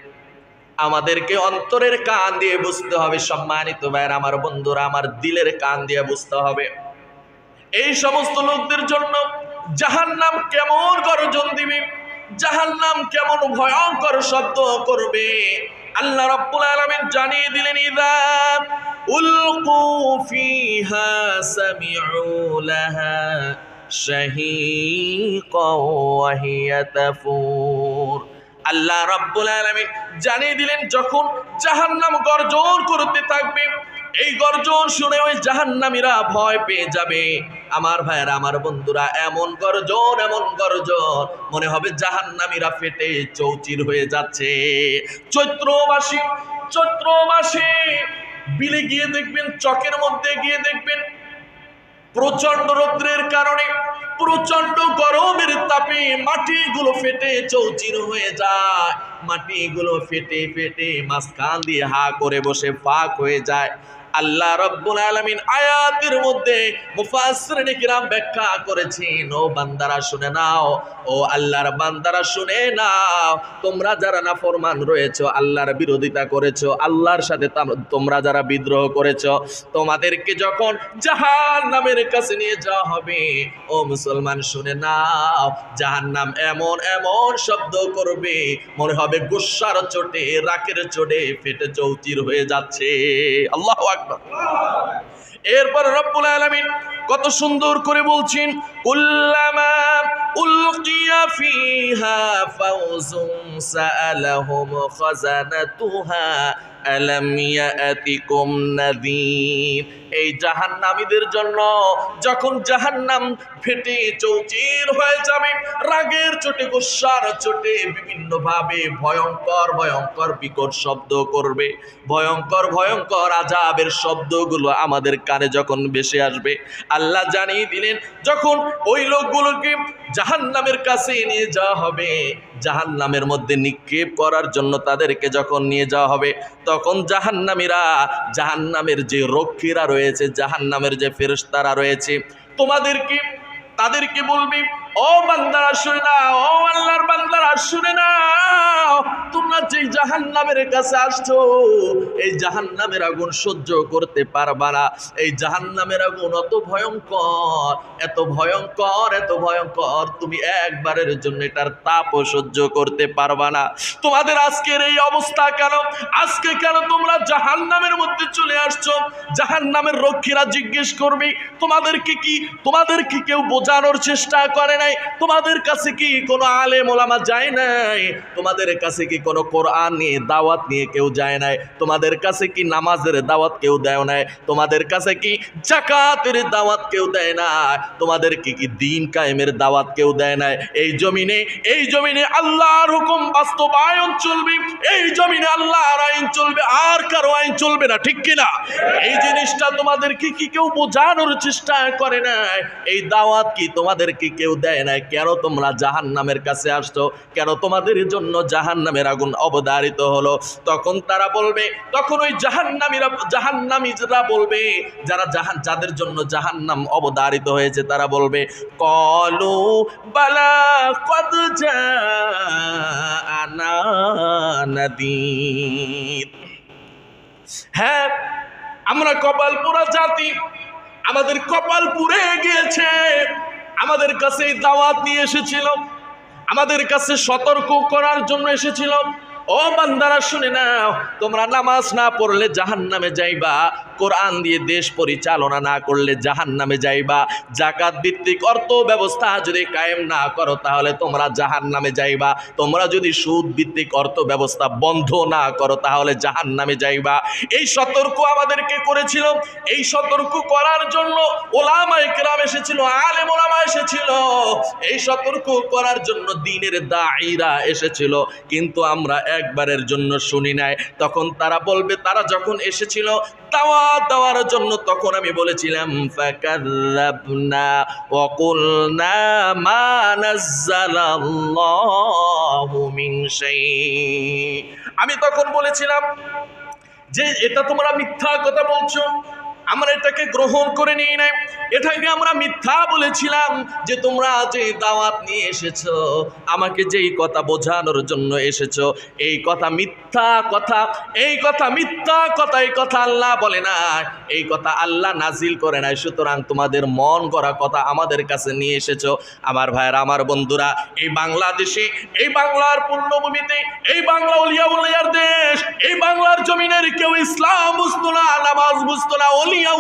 Speaker 1: আমাদেরকে অন্তরের কান দিয়ে বুঝতে হবে। সম্মানিত ভাইরা আমার, বন্ধুরা আমার, দিলের কান দিয়ে বুঝতে হবে এই সমস্ত লোকদের জন্য জাহান্নাম কেমন গর্জন দিবে, জাহান্নাম কেমন ভয়ঙ্কর শব্দ করবে। আল্লাহ রাব্বুল আলামিন জানিয়ে দিলেন, ইযা উলকু ফিহা সামিউ লাহা শাহীকাও ওয়া হিয়া তাফুর। আল্লাহ রাব্বুল আলামিন জানিয়ে দিলেন, যখন জাহান্নাম গর্জন করতে থাকবে, এই গর্জন শুনে ওই জাহান্নামীরা ভয় পেয়ে যাবে। আমার ভাইয়েরা আমার, বন্ধুরা, এমন গর্জন মনে হবে জাহান্নামীরা ফেটে চৌচির হয়ে যাচ্ছে। চৈত্র মাসে বিলে গিয়ে দেখবেন, চকের মধ্যে গিয়ে দেখবেন, প্রচন্ড রৌদ্রের কারণে, প্রচন্ড গরমের তাপে মাটিগুলো ফেটে চৌচির হয়ে যায়। মাটিগুলো ফেটে মাঝখান দিয়ে হা করে বসে ফাঁক হয়ে যায়। আল্লাহ রাব্বুল আলামিন আয়াতের মধ্যে মুফাসসিরিন কিরাম ব্যাখ্যা করেছেন, ও বান্দারা শুনে নাও, ও আল্লাহর বান্দারা শুনে নাও, তোমরা যারা নাফরমান রয়েছো, আল্লাহর বিরোধিতা করেছো, আল্লাহর সাথে তোমরা যারা বিদ্রোহ করেছো, তোমাদেরকে যখন জাহান্নামের কাছে নিয়ে যাওয়া হবে, ও মুসলমান শুনে নাও, জাহান্নাম এমন শব্দ করবে, মনে হবে গুসার চোটে, রাকের চোটে ফেটে চৌচির হয়ে যাচ্ছে। আল্লাহু আকবার। এরপর রব্বুল আলামিন কত সুন্দর করে বলছেন, কুল্লামা উলকিয়া ফিহা ফাউজুন সাআলাহুম খাজানাতুহা আলাম ইয়াতিকুম নাযীর। এই জাহান্নামীদের জন্য যখন জাহান্নাম ফেটে চৌচির হয়ে যাবে, রাগের চোটে, গুসার চোটে বিভিন্ন ভাবে ভয়ঙ্কর বিকট শব্দ করবে, ভয়ঙ্কর আযাবের শব্দগুলো আমাদের কানে যখন ভেসে আসবে, আল্লাহ জানিয়ে দিলেন, যখন ওই লোকগুলোকে জাহান্নামের কাছে নিয়ে যাওয়া হবে, জাহান্নামের মধ্যে নিক্ষেপ করার জন্য তাদেরকে যখন নিয়ে যাওয়া হবে, তখন জাহান্নামীরা, জাহান্নামের যে রক্ষীরা রয়েছে, জাহান্নামের যে ফেরেশতারা রয়েছে, তাদেরকে বলবে, ও বান্দারা শুনে নাও, ও আল্লাহর বান্দারা শুনে নাও, তোমরা যে জাহান্নামের কাছে আসছো, এই জাহান্নামের আগুন সহ্য করতে পারবা না। এই জাহান্নামের আগুন এত ভয়ঙ্কর, তুমি একবারের জন্য এটার তাপও সহ্য করতে পারবা না। তোমাদের আজকের এই অবস্থা কেন? আজকে কেন তোমরা জাহান্নামের মধ্যে চলে আসছো? জাহান্নামের রক্ষীরা জিজ্ঞেস করবে, তোমাদেরকে কি কেউ বোঝানোর চেষ্টা করে নাই? তোমাদের কাছে কি কোনো আলেম ওলামা যায় নাই? তোমাদের কাছে কি কোনো কোরআন নিয়ে দাওয়াত নিয়ে কেউ যায় নাই? তোমাদের কাছে কি নামাজের দাওয়াত কেউ দেয় নাই? তোমাদের কাছে কি যাকাতের দাওয়াত কেউ দেয় না? তোমাদেরকে কি দিন কায়েমের দাওয়াত কেউ দেয় নাই? এই জমিনে আল্লাহর হুকুম বাস্তবায়ন চলবে, এই জমিনে আল্লাহর আইন চলবে, আর কারো আইন চলবে না, ঠিক কিনা? এই জিনিসটা তোমাদেরকে কি কেউ বোঝানোর চেষ্টা করে নাই? এই দাওয়াত কি তোমাদেরকে কেউ দেয় নাই? কেন তোমরা জাহান্নামের কাছে আসছো? কেন তোমাদের জন্য জাহান্নামের আগুন অবধারিত হলো? তখন তারা বলবে, তখন ওই জাহান্নামীরা বলবে, যাদের জন্য জাহান্নাম অবধারিত হয়েছে, তারা বলবে, কলু বালা কদ জাআনা নাযীর। হ্যাঁ, আমরা কপাল পোড়া জাতি, আমাদের কপাল পুড়ে গিয়েছে। আমাদের কাছে দাওয়াত নিয়ে এসেছিল, আমাদের কাছে সতর্ক করার জন্য এসেছিল, ও ও বান্দারা শুনে নাও, তোমরা নামাজ না পড়লে জাহান্নামে যাইবা, কোরআন দিয়ে দেশ পরিচালনা না করলে জাহান্নামে যাইবা, জাকাত ভিত্তিক অর্থ ব্যবস্থা যদি কায়েম না করো তাহলে তোমরা জাহান্নামে যাইবা, তোমরা যদি সুদ ভিত্তিক অর্থ ব্যবস্থা বন্ধ না করো তাহলে জাহান্নামে যাইবা। এই সতর্ক আমাদেরকে করেছিল। এই সতর্ক করার জন্য ওলামায়ে কেরাম এসেছিল, আলেম ওলামা এসেছিল, এই সতর্ক করার জন্য দ্বীনের দাঈরা এসেছিল, কিন্তু আমরা একবারের জন্য শুনি নাই। তখন তারা বলবে, তারা যখন এসেছিল দাওয়াত দেওয়ার জন্য, তখন আমি বলেছিলাম ফাকাযাবনা ওয়া কুলনা মা নাযালাল্লাহু মিন শাই। আমি তখন বলেছিলাম যে এটা তোমরা মিথ্যা কথা বলছো, আমরা এটাকে গ্রহণ করে নিই নাই, এটাকে আমরা মিথ্যা বলেছিলাম যে তোমরা যে দাওয়াত নিয়ে এসেছো, আমাকে যেই কথা বোঝানোর জন্য এসেছো, এই কথা মিথ্যা কথা, এই কথা মিথ্যা কথা, এই কথা আল্লাহ বলে না, এই কথা আল্লাহ নাজিল করে নাই, সুতরাং তোমাদের মন গড়া কথা আমাদের কাছে নিয়ে এসেছো। আমার ভাইয়েরা, আমার বন্ধুরা, এই বাংলাদেশে, এই বাংলার পুণ্যভূমিতে, এই বাংলা ওলিয়া উলিয়ার দেশ, এই বাংলার জমিনের কেউ ইসলাম বুঝতো না, নামাজ বুঝতো না,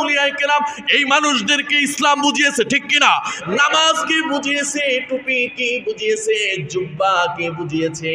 Speaker 1: উলিয়ায়ে কেরাম এই মানুষদেরকে ইসলাম বুঝিয়েছে, ঠিক কিনা? নামাজ কি বুঝিয়েছে, টুপি কি বুঝিয়েছে, জুব্বা কি বুঝিয়েছে,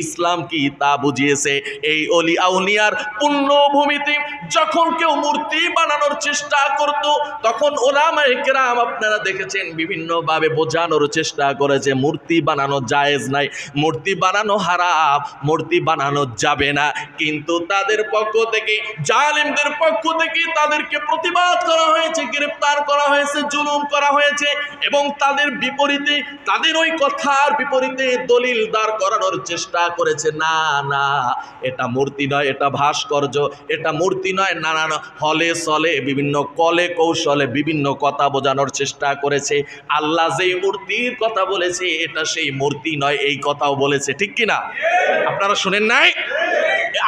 Speaker 1: ইসলাম কি তা বুঝিয়েছে। এই আউলিয়ার পুণ্যভূমিতে যখন কেউ মূর্তি বানানোর চেষ্টা করত, তখন ওলামায়ে কেরাম আপনারা দেখেছেন বিভিন্নভাবে বোঝানোর চেষ্টা করেছে মূর্তি বানানো জায়েজ নাই, মূর্তি বানানো হারাম, মূর্তি বানানো যাবে না। কিন্তু তাদের পক্ষ থেকে, জালেমদের পক্ষ থেকে তাদেরকে প্রতিবাদ করা হয়েছে, গ্রেফতার করা হয়েছে, জুলুম করা হয়েছে, এবং তাদের বিপরীতে, তাদের ওই কথার বিপরীতে দলিল দাঁড় করানোর চেষ্টা করেছে। না না, এটা মূর্তি নয়, এটা ভাস্কর্য, এটা মূর্তি নয়, নানান হলে চলে বিভিন্ন কলে কৌশলে বিভিন্ন কথা বোঝানোর চেষ্টা করেছে। আল্লাহ যেই মূর্তির কথা বলেছে এটা সেই মূর্তি নয়, এই কথাও বলেছে, ঠিক কিনা? আপনারা শুনেন নাই?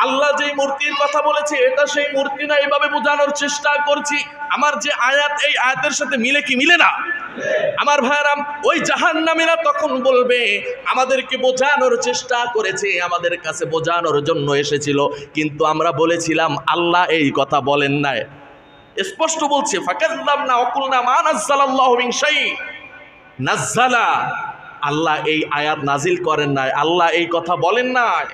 Speaker 1: আল্লাহ যেই মূর্তির কথা বলেছে এটা সেই মূর্তি না, এইভাবে বোঝানোর চেষ্টা করছি। আমার যে আয়াত, এই আয়াতের সাথে মিলে কি মিলে না? আমার ভাইরাম, ওই জাহান্নামীরা তখন বলবে আমাদেরকে বোঝানোর চেষ্টা করেছে, আমাদের কাছে বোঝানোর জন্য এসেছিল, কিন্তু আমরা বলেছিলাম আল্লাহ এই কথা বলেন নাই। স্পষ্ট বলছে ফাকাযাবনা ওয়া কুলনা মা নাযালাল্লাহু মিন শাই। নাযালা, আল্লাহ এই আয়াত নাজিল করেন নাই, আল্লাহ এই কথা বলেন নাই।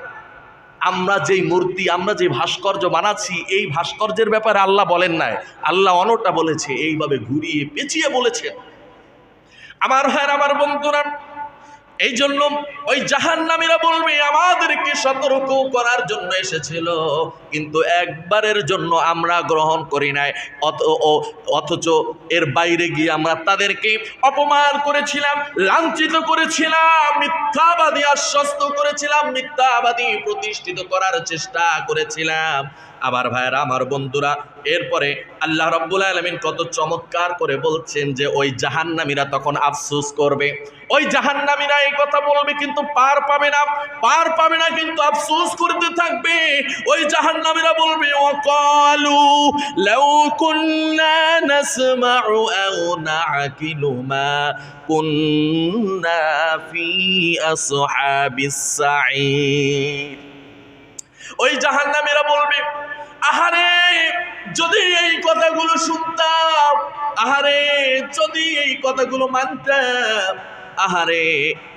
Speaker 1: আমরা যেই মূর্তি, আমরা যে ভাস্কর্য বানাচ্ছি, এই ভাস্কর্যের ব্যাপারে আল্লাহ বলেন নাই, আল্লাহ অন্যটা বলেছে, এইভাবে ঘুরিয়ে পেঁচিয়ে বলেছেন। আমার ভাইয়ের, আমার বন্ধুরা, এই জন্য ওই জাহান্নামীরা বলবে আমাদেরকে সতর্ক করার জন্য এসেছিল, কিন্তু একবারের জন্য আমরা গ্রহণ করি নাই, অথচ এর বাইরে গিয়ে আমরা তাদেরকে অপমান করেছিলাম, লাঞ্ছিত করেছিলাম, মিথ্যাবাদী আশ্বস্ত করেছিলাম, মিথ্যাবাদী প্রতিষ্ঠিত করার চেষ্টা করেছিলাম। আমার ভাইয়েরা, আমার বন্ধুরা, এরপরে আল্লাহ রাব্বুল আলামিন কত চমৎকার করে বলছেন যে ওই জাহান্নামীরা তখন আফসোস করবে, ওই জাহান্নামীরা এই কথা বলবে কিন্তু পার পাবে না, পার পাবে না, কিন্তু আফসোস করতে থাকবে। ওই জাহান্নামীরা বলবে ওয়াকালু লাউ কুন্না নাসমাউ আও নাআকিলু মা কুন্না ফি আসহাবিস সাঈর। ওই জাহান্নামীরা বলবে আহারে যদি এই কথাগুলো শুনতাম, আহারে যদি এই কথাগুলো মানতাম, আহারে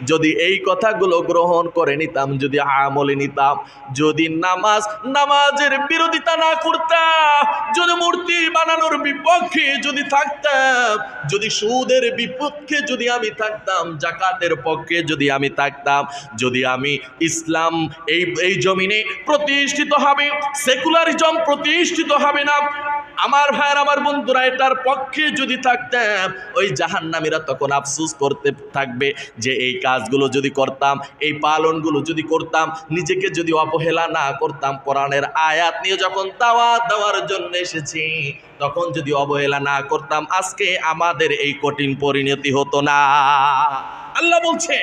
Speaker 1: যদি এই কথাগুলো গ্রহণ করে নিতাম, যদি আমলে নিতাম, যদি নামাজের বিরোধিতা না করতাম, যদি মূর্তি বানানোর বিপক্ষে যদি থাকতাম, যদি সুদের বিপক্ষে যদি আমি থাকতাম, জাকাতের পক্ষে যদি আমি থাকতাম, যদি আমি ইসলাম এই জমিনে প্রতিষ্ঠিত হবে, সেকুলারিজম প্রতিষ্ঠিত হবে না, আমার ভাইয়ের, আমার বন্ধুরা, এটার পক্ষে যদি থাকতাম, ওই জাহান্নামীরা তখন আফসোস করতে থাকবে যে এই কাজগুলো যদি করতাম, এই পালনগুলো যদি করতাম, নিজেকে যদি অবহেলা না করতাম, কোরআনের আয়াত নিয়ে যখন দাওয়াত দেওয়ার জন্য এসেছি তখন যদি অবহেলা না করতাম, আজকে আমাদের এই কঠিন পরিণতি হতো না। আল্লাহ বলছে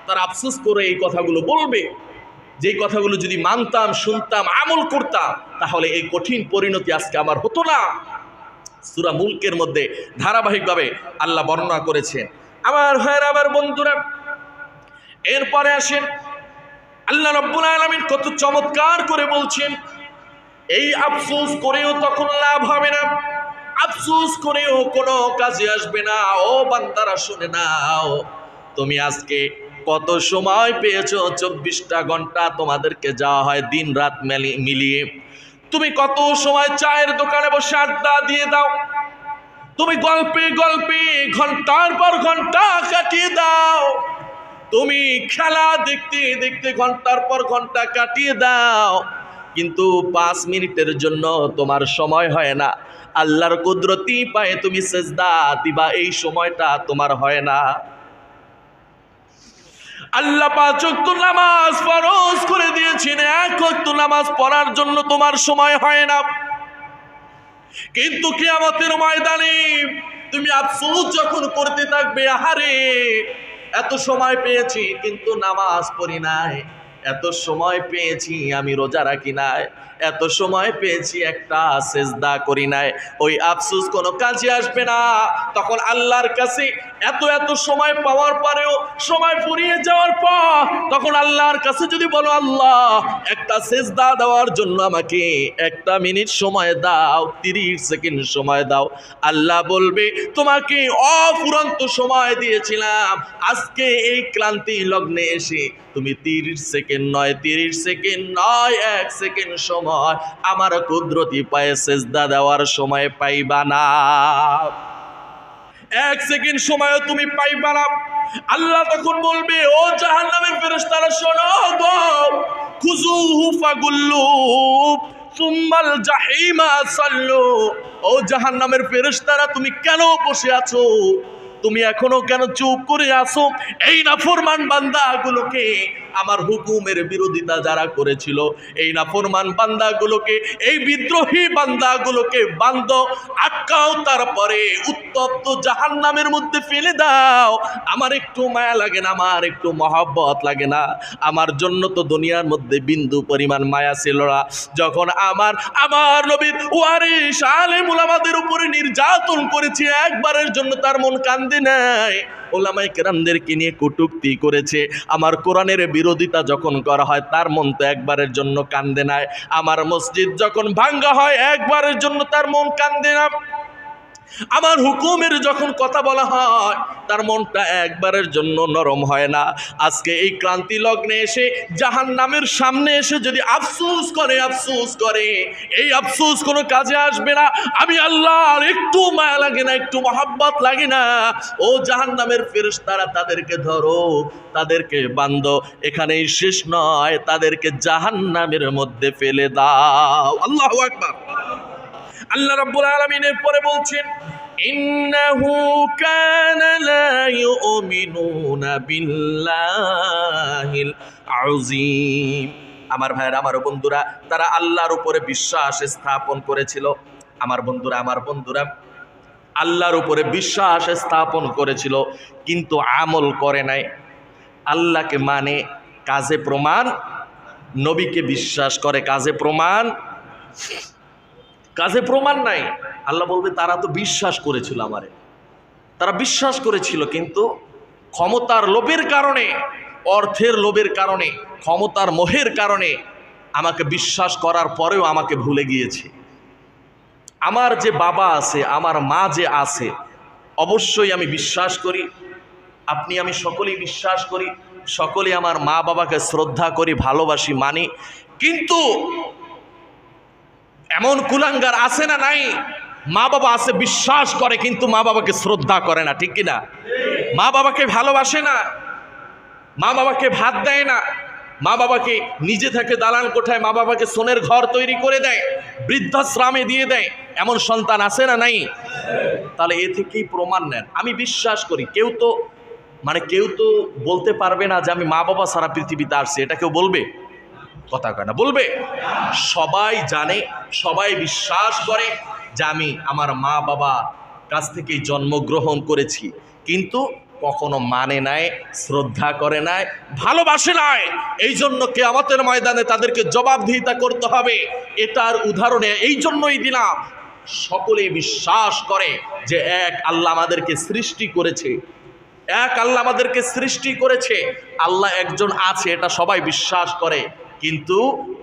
Speaker 1: তারা আফসোস করে এই কথাগুলো বলবে, যে কথাগুলো যদি মানতাম, শুনতাম, আমল করতাম, তাহলে এই কঠিন পরিণতি আজকে আমার হতো না। সূরা মুলকের মধ্যে ধারাবাহিকভাবে আল্লাহ বর্ণনা করেছেন। আমার ভাইয়েরা, আমার বন্ধুরা, এরপরে আসেন আল্লাহ রাব্বুল আলামিন কত চমৎকার করে বলছেন, এই আফসোস করেও তখন লাভ হবে না, আফসোস করেও কোনো কাজে আসবে না। ও বান্দারা শুনে নাও, তুমি আজকে কত সময় পেয়েছো? 24টা ঘন্টা তোমাদেরকে যাওয়া হয় দিন রাত মিলিয়ে। তুমি কত সময় চায়ের দোকানে বসে আড্ডা দিয়ে দাও, তুমি গল্পে গল্পে ঘন্টার পর ঘন্টা কাটিয়ে দাও, তুমি খেলা দেখতে দেখতে ঘন্টার পর ঘন্টা কাটিয়ে দাও, কিন্তু 5 মিনিটের জন্য তোমার সময় হয় না। আল্লাহর কুদরতি পায়ে তুমি সেজদা দিবা, এই সময়টা তোমার হয় না। আল্লাহ 5 ওয়াক্ত নামাজ ফরজ করে দিয়েছেন, 1 ওয়াক্ত নামাজ পড়ার জন্য তোমার সময় হয় না। কিন্তু কিয়ামতের ময়দানে তুমি আফসোস যখন করতে থাকবে, আহারে এত সময় পেয়েছি কিন্তু নামাজ পড়ি নাই, এত সময় পেয়েছি আমি রোজা রাখি নাই, এত সময় পেয়েছি একটা সেজদা করি নাই, ওই আফসোস কোনো কাজে আসবে না। তখন আল্লাহর কাছে এত সময় পাওয়ার পরেও, সময় ফুরিয়ে যাওয়ার পর তখন আল্লাহর কাছে যদি বলো, আল্লাহ একটা সেজদা দেওয়ার জন্য আমাকে 1 মিনিট সময় দাও, 30 সেকেন্ড সময় দাও, আল্লাহ বলবে তোমাকে অফুরন্ত সময় দিয়েছিলাম, আজকে এই ক্লান্তি লগ্নে এসে তুমি 30 সেকেন্ড নয়, 1 সেকেন্ড সময় আমার কুদরতি পায়ে সেজদা দেওয়ার সময় পাইবা না। 1 সেকেন্ড সময়ও তুমি পাইবা না। আল্লাহ তখন বলবে, ও জাহান্নামের ফেরেশতারা শোনো গো, খুযুহু ফাগুল্লু সুম্মাল জাহিমা সাল্লু। ও জাহান্নামের ফেরেশতারা, তুমি কেন বসে আছো? তুমি এখনো কেন চুপ করে আছো? এই নাফরমান বান্দাগুলোকে, আমার হুকুমের বিরোধিতা যারা করেছিল, এই নাফরমান বান্দাগুলোকে, এই বিদ্রোহী বান্দাগুলোকে বান্ধো, আটকাও, তারপরে উত্তপ্ত জাহান্নামের মধ্যে ফেলে দাও। আমার একটু মায়া লাগে না, আমার একটু মহব্বত লাগে না? আমার জন্য তো দুনিয়ার মধ্যে বিন্দু পরিমাণ মায়া ছিল না। যখন আমার নবীর ওয়ারিস আলেম উলামাদের উপরে নির্যাতন করেছে, একবারের জন্য তার মন কান্দে নাই। ওলামায়ে কেরামদেরকে নিয়ে কটূক্তি করেছে, আমার কোরআনের বিরোধিতা যখন করা হয় তার মন তো একবারের জন্য কান্দে নাই। আমার মসজিদ যখন ভাঙ্গা হয় একবারের জন্য তার মন কান্দে না। আমার হুকুমের যখন কথা বলা হয় তার মনটা একবারের জন্য নরম হয় না। আজকে এই ক্রান্তি লগ্নে এসে জাহান্নামের সামনে এসে যদি আফসোস করে, এই আফসোস কোনো কাজে আসবে না। আমি আল্লাহর একটু মায়া লাগে না, একটু মহব্বত লাগে না? ও জাহান্নামের ফেরেশতারা, তাদেরকে ধরো, তাদেরকে বান্ধো, এখানেই শেষ নয়, তাদেরকে জাহান্নামের মধ্যে ফেলে দাও। আল্লাহু আকবার। আল্লাহ রাব্বুল আলামিনের পরে বলছেন, ইন্নাহু কানা লা ইউমিনুনা বিল্লাহিল আযীম। আমার ভাইয়েরা, আমার বন্ধুরা, তারা আল্লাহর উপরে বিশ্বাস স্থাপন করেছিল। আমার বন্ধুরা আল্লাহর উপরে বিশ্বাস স্থাপন করেছিল, কিন্তু আমল করে নাই। আল্লাহকে মানে কাজে প্রমাণ, নবীকে বিশ্বাস করে কাজে প্রমাণ নাই। আল্লাহ বলবে, তারা তো বিশ্বাস করেছিল আমারে, তারা বিশ্বাস করেছিল, কিন্তু ক্ষমতার লোভের কারণে, অর্থের লোভের কারণে, ক্ষমতার মোহের কারণে আমাকে বিশ্বাস করার পরেও আমাকে ভুলে গিয়েছে। আমার যে বাবা আছে, আমার মা যে আছে, অবশ্যই আমি বিশ্বাস করি, আপনি আমি সকলেই বিশ্বাস করি, সকলেই আমার মা বাবাকে শ্রদ্ধা করি, ভালোবাসি, মানি। কিন্তু এমন কুলাঙ্গার আছে না নাই? মা বাবা আছে, বিশ্বাস করে, কিন্তু মা বাবাকে শ্রদ্ধা করে না, ঠিক কিনা? মা বাবাকে ভালোবাসে না, মা বাবাকে ভাত দেয় না, মা বাবাকে নিজে থেকে দালান কোঠায় মা বাবাকে সোনের ঘর তৈরি করে দেয়, বৃদ্ধাশ্রমে দিয়ে দেয়। এমন সন্তান আছে না নাই? তাহলে এ থেকেই প্রমাণ নেন, আমি বিশ্বাস করি। কেউ তো বলতে পারবে না যে আমি মা বাবা সারা পৃথিবীতে আসছে, এটা কেউ বলবে? কথা কয় না, বলবে? সবাই জানে, সবাই বিশ্বাস করে যে আমি আমার মা বাবা কাছ থেকেই জন্মগ্রহণ করেছি, কিন্তু কখনো মানে নাই, শ্রদ্ধা করে নাই, ভালোবাসে নাই। এই জন্য কিয়ামতের ময়দানে তাদেরকে জবাবদিহিতা করতে হবে। এটার উদাহরণে এই জন্যই দিলাম, সকলেই বিশ্বাস করে যে এক আল্লাহ আমাদেরকে সৃষ্টি করেছে, এক আল্লাহ আমাদেরকে সৃষ্টি করেছে, আল্লাহ একজন আছে এটা সবাই বিশ্বাস করে, কিন্তু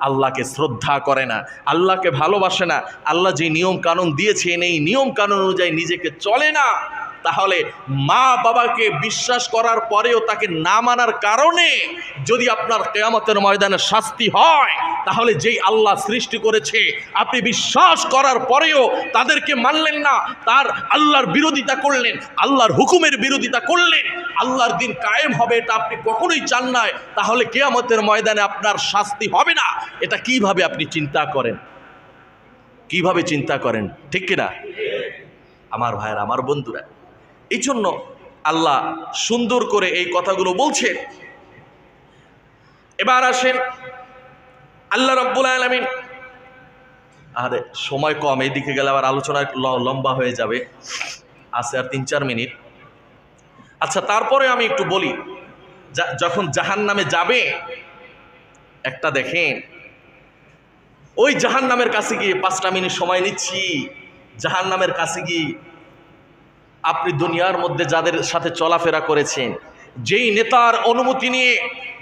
Speaker 1: আল্লাহকে শ্রদ্ধা করে না, আল্লাহকে ভালোবাসে না, আল্লাহ যে নিয়ম কানুন দিয়েছেন এই নিয়ম কানুন অনুযায়ী নিজেকে চলে না। তাহলে মা বাবাকে বিশ্বাস করার পরেও তাকে না মানার কারণে যদি আপনার কিয়ামতের ময়দানে শাস্তি হয়, তাহলে যেই আল্লাহ সৃষ্টি করেছে আপনি বিশ্বাস করার পরেও তাদেরকে মানলেন না, তার আল্লাহর বিরোধিতা করলেন, আল্লাহর হুকুমের বিরোধিতা করলেন, আল্লাহর দিন কায়েম হবে এটা আপনি কখনোই চান না, তাহলে কিয়ামতের ময়দানে আপনার শাস্তি হবে না। এটা কিভাবে আপনি চিন্তা করেন, কিভাবে চিন্তা করেন, ঠিক কিনা আমার ভাইয়েরা, আমার বন্ধুরা? এই জন্য আল্লাহ সুন্দর করে এই কথাগুলো বলছেন। এবার আসেন আল্লাহ রাব্বুল আলামিন, আরে সময় কম, এইদিকে গেলে আবার আলোচনা লম্বা হয়ে যাবে, আছে আর 3-4 মিনিট। আচ্ছা, তারপরে আমি একটু বলি, যখন জাহান্নামে যাবে একটা দেখেন, ওই জাহান্নামের কাছে গিয়ে 5টা মিনিট সময় নিচ্ছি, জাহান্নামের কাছে গিয়ে আপনি দুনিয়ার মধ্যে যাদের সাথে চলাফেরা করেছেন, যেই নেতার অনুমতি নিয়ে,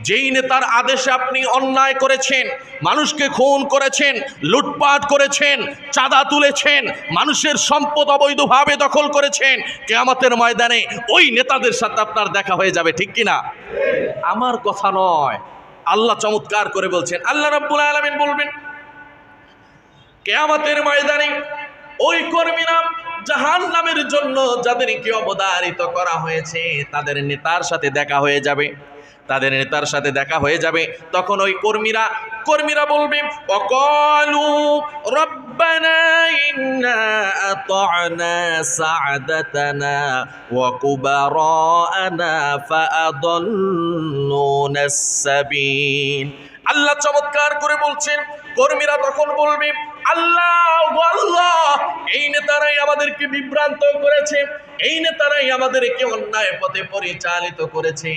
Speaker 1: যেই নেতার আদেশে আপনি অন্যায় করেছেন, মানুষকে খুন করেছেন, লুটপাট করেছেন, চাঁদা তুলেছেন, মানুষের সম্পদ অবৈধভাবে দখল করেছেন, কিয়ামতের ময়দানে ওই নেতাদের সাথে আপনার দেখা হয়ে যাবে, ঠিক কিনা? আমার কথা নয়, আল্লাহ চমৎকার করে বলছেন। আল্লাহ রাব্বুল আলামিন বলবেন, কিয়ামতের ময়দানে ওই কর্মীরা জাহান্নামের জন্য যাদেরকে অবধারিত করা হয়েছে তাদের নেতার সাথে দেখা হয়ে যাবে, তাদের নেতার সাথে দেখা হয়ে যাবে। তখন ওই কর্মীরা বলবে, ওয়াকালু রব্বানা ইন্না আতা'না সা'দাতানা ওয়া কুবারানা ফাআদাল্লুনাস সাবিল। আল্লাহ চমৎকার করে বলছেন, কর্মীরা তখন বলবে, আল্লাহ, এই নেতারাই আমাদেরকে বিভ্রান্ত করেছে, এই নেতারাই আমাদেরকে অন্যায় পথে পরিচালিত করেছে।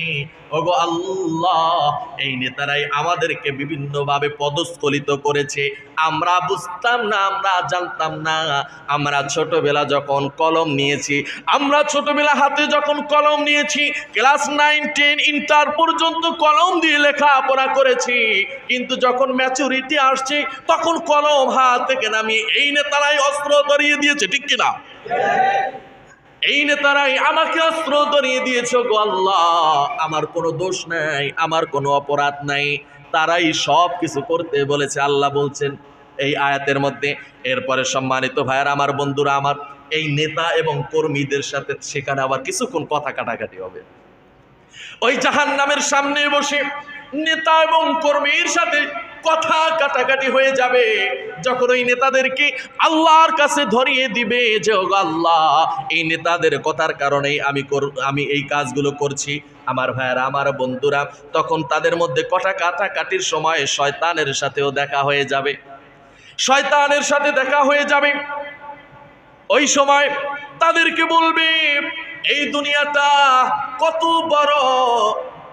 Speaker 1: ওগো আল্লাহ, এই নেতারাই আমাদেরকে বিভিন্নভাবে পদস্খলিত করেছে, আমরা বুঝতাম না, আমরা জানতাম না। আমরা ছোটবেলা যখন কলম নিয়েছি, আমরা ছোটবেলা হাতে যখন কলম নিয়েছি, ক্লাস 9, 10, ইন্টার পর্যন্ত কলম দিয়ে লেখাপড়া করেছি, কিন্তু যখন ম্যাচুরিটি আসছে তখন কলম হাত থেকে নামিয়ে এই নেতারাই অস্ত্র ধরিয়ে দিয়েছে, ঠিক কিনা? এই নেতারাই আমাকে অস্ত্র ধরিয়ে দিয়েছে। গো আল্লাহ, আমার কোনো দোষ নাই, আমার কোনো অপরাধ নাই, তারাই সব কিছু করতে বলেছে। আল্লাহ বলছেন এই আয়াতের মধ্যে। এরপরে সম্মানিত ভাইয়ার, আমার বন্ধুরা, আমার এই নেতা এবং কর্মীদের সাথে সেখানে আবার কিছুক্ষণ কথা কাটাকাটি হবে। ওই জাহান্নামের সামনে বসে নেতা এবং কর্মীর সাথে কথা কাটাকাটি হয়ে যাবে। যখন ওই নেতাদেরকে আল্লাহর কাছে ধরিয়ে দিবে যে ওগো আল্লাহ, এই নেতাদের কথার কারণেই আমি এই কাজগুলো করছি, আমার ভাইয়ারা, আমার বন্ধুরা, তখন তাদের মধ্যে কথা কাটাকাটির সময় শয়তানের সাথেও দেখা হয়ে যাবে, শয়তানের সাথে দেখা হয়ে যাবে। ওই সময় তাদেরকে বলবে, এই দুনিয়াটা কত বড়,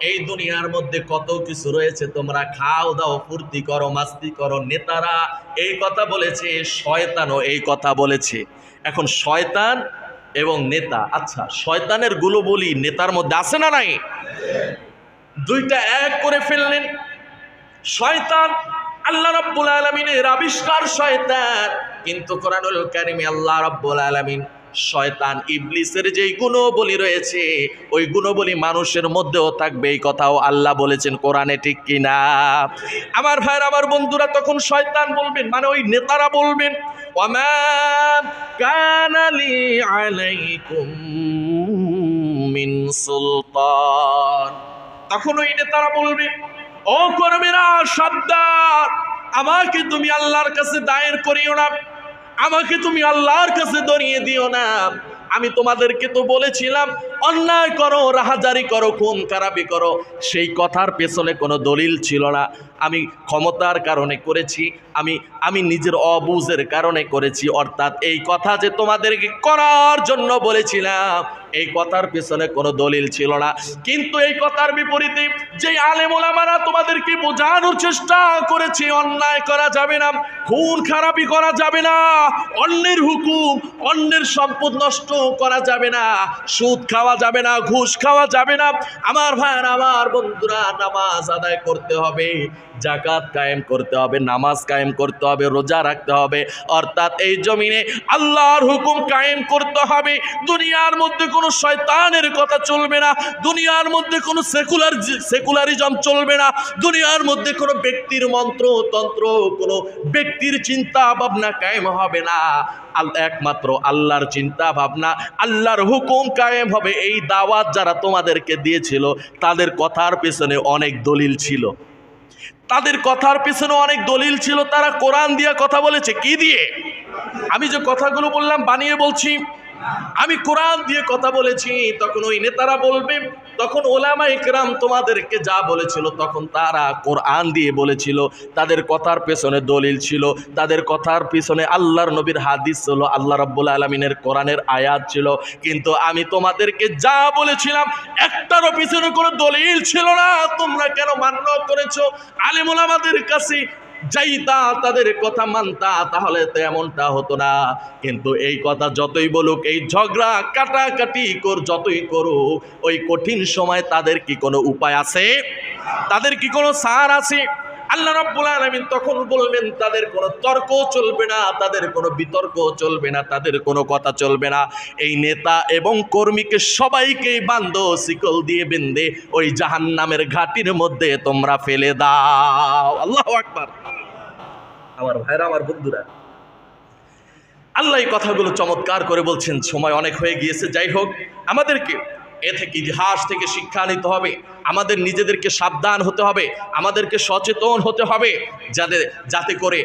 Speaker 1: এই দুনিয়ার মধ্যে কত কিছু রয়েছে, তোমরা খাও দাও, ফুর্তি করো, মাস্তি করো। নেতারা এই কথা বলেছে, শয়তানও এই কথা বলেছে। এখন শয়তান এবং নেতা, আচ্ছা শয়তানের গুলো বলি নেতার মধ্যে আছে না নাই? দুইটা এক করে ফেললেন। শয়তান আল্লাহ রাব্বুল আলামিনের আবিষ্কার শয়তান, কিন্তু কোরআনুল কারীমে আল্লাহ রাব্বুল আলামিন শয়তান ইবলিসের যেই গুণবলী রয়েছে ওই গুণবলী মানুষের মধ্যেও থাকবে, এই কথাও আল্লাহ বলেছেন কোরআনে, ঠিক কিনা? আমার ভাইরা, আমার বন্ধুরা, তখন শয়তান বলবেন, মানে ওই নেতারা বলবেন, ওয়ামা কানা লি আলাইকুম মিন সুলতান। তখন ওই নেতারা বলবে, ও কর্মীরা সাবধান, আমাকে তুমি আল্লাহর কাছে দায়ের করিও না, আমাকে তুমি আল্লাহর কাছে ধরিয়ে দিও না। আমি তোমাদেরকে তো বলেছিলাম অন্যায় করো, রাহাজারি করো, খুন খারাপি করো, সেই কথার পেছনে কোনো দলিল ছিল না। আমি ক্ষমতার কারণে করেছি, আমি নিজের অবুঝের কারণে করেছি। অর্থাৎ এই কথা যে তোমাদেরকে করার জন্য বলেছিলাম এই কথার পেছনে কোনো দলিল ছিল না। কিন্তু এই কথার বিপরীতে যে আলেম ওলামারা তোমাদেরকে বোঝানোর চেষ্টা করেছে অন্যায় করা যাবে না, খুন খারাপি করা যাবে না, অন্যের হুকুম, অন্যের সম্পদ নষ্ট করা যাবে না, সুদ খাওয়া যাবে না, ঘুষ খাওয়া যাবে না। আমার ভাইয়েরা, আমার বন্ধুরা, নামাজ আদায় করতে হবে, যাকাত কায়েম করতে হবে, নামাজ কায়েম করতে হবে, রোজা রাখতে হবে। অর্থাৎ এই জমিনে আল্লাহর হুকুম কায়েম করতে হবে। দুনিয়ার মধ্যে কোনো শয়তানের কথা চলবে না, দুনিয়ার মধ্যে কোনো সেকুলারিজম চলবে না, দুনিয়ার মধ্যে কোনো ব্যক্তির মন্ত্রতন্ত্র, কোনো ব্যক্তির চিন্তা ভাবনা কায়েম হবে না। একমাত্র আল্লাহর চিন্তা ভাবনা, আল্লাহর হুকুম কায়েম হবে। এই দাওয়াত যারা তোমাদেরকে দিয়েছিল তাদের কথার পেছনে অনেক দলিল ছিল, তাদের কথার পেছনে অনেক দলিল ছিল। তারা কোরআন দিয়ে কথা বলেছে। কি দিয়ে? আমি যে কথাগুলো বললাম বানিয়ে বলছি, আমি কোরআন দিয়ে কথা বলেছি। তখন ওই নেতারা বলবে, তখন ওলামা ইকরাম তোমাদেরকে যা বলেছিল তখন তারা কোরআন দিয়ে বলেছিল, তাদের কথার পেছনে দলিল ছিল, তাদের কথার পেছনে আল্লাহর নবীর হাদিস ছিল, আল্লাহ রাব্বুল আলামিনের কোরআনের আয়াত ছিল। কিন্তু আমি তোমাদেরকে যা বলেছিলাম একটারও পিছনে কোনো দলিল ছিল না। তোমরা কেন মান্য করেছো? আলেম ওলামাদের কাছে যাইতা, তাদের কথা মানতা, তাহলে তো এমনটা হতো না। কিন্তু এই কথা যতই বলুক, এই ঝগড়া কাটাকাটি যতই করুক, ওই কঠিন সময় তাদের কি কোনো উপায় আছে? তাদের কি কোনো সার আছে? আল্লাহ রাব্বুল আলামিন তখন বলবেন তাদের কোনো তর্ক চলবে না, তাদের কোনো বিতর্ক চলবে না, তাদের কোনো কথা চলবে না। এই নেতা এবং কর্মীকে সবাইকেই বান্ধো, শিকল দিয়ে বেঁধে ওই জাহান্নামের ঘাটির মধ্যে তোমরা ফেলে দাও। আল্লাহু আকবার। আমার ভাইরা, আমার বন্ধুরা, আল্লাহ এই কথাগুলো চমৎকার করে বলছেন। সময় অনেক হয়ে গিয়েছে, যাই হোক, আমাদেরকে এ থেকে, ইতিহাস থেকে শিক্ষা নিতে হবে, আমাদের নিজেদেরকে সাবধান হতে হবে, আমাদেরকে সচেতন হতে হবে, যাতে করে